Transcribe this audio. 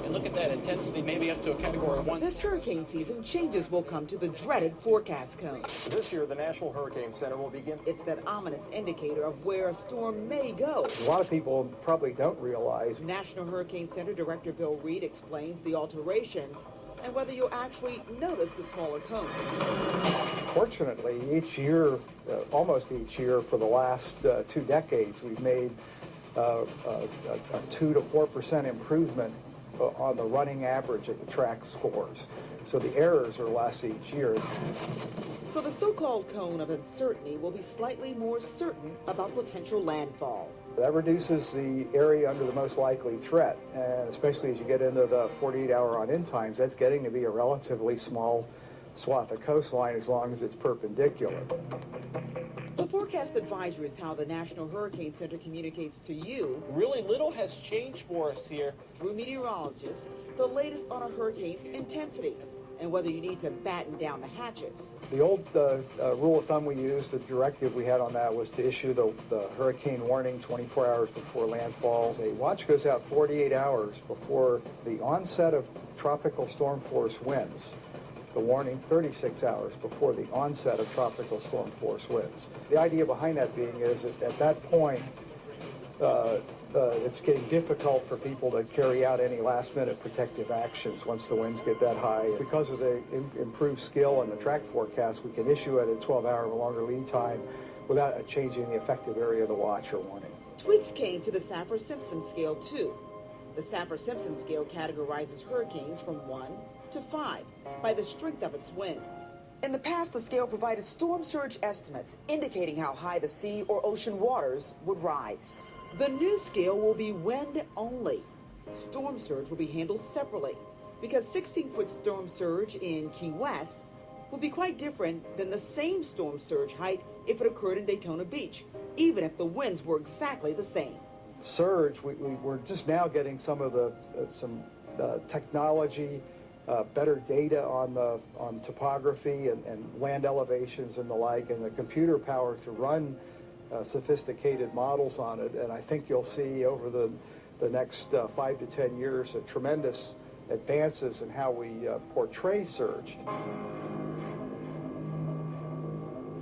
And look at that intensity, maybe up to a category 1. This hurricane season, changes will come to the dreaded forecast cone. This year, the National Hurricane Center will begin. It's that ominous indicator of where a storm may go. A lot of people probably don't realize. National Hurricane Center Director Bill Reed explains the alterations and whether you'll actually notice the smaller cone. Fortunately, each year, almost each year for the last 2 decades, we've made a 2 to 4% improvement on the running average of the track scores. So the errors are less each year. So the so-called cone of uncertainty will be slightly more certain about potential landfall. That reduces the area under the most likely threat, and especially as you get into the 48-hour on-in times, that's getting to be a relatively small swath of coastline as long as it's perpendicular. The forecast advisory is how the National Hurricane Center communicates to you. Really little has changed for us here. Through meteorologists, the latest on a hurricane's intensity and whether you need to batten down the hatches. The old rule of thumb we used, the directive we had on that, was to issue the hurricane warning 24 hours before landfall. A watch goes out 48 hours before the onset of tropical storm force winds. The warning 36 hours before the onset of tropical storm force winds. The idea behind that being is that at that point, it's getting difficult for people to carry out any last-minute protective actions once the winds get that high. Because of the improved skill and the track forecast, we can issue it at 12-hour or longer lead time without changing the effective area of the watch or warning. Tweaks came to the Saffir-Simpson scale, too. The Saffir-Simpson scale categorizes hurricanes from 1 to 5 by the strength of its winds. In the past, the scale provided storm surge estimates indicating how high the sea or ocean waters would rise. The new scale will be wind only. Storm surge will be handled separately because 16-foot storm surge in Key West will be quite different than the same storm surge height if it occurred in Daytona Beach, even if the winds were exactly the same. Surge, we're just now getting some of the technology, better data on topography and land elevations and the like, and the computer power to run sophisticated models on it. And I think you'll see over the next 5 to 10 years tremendous advances in how we portray surge.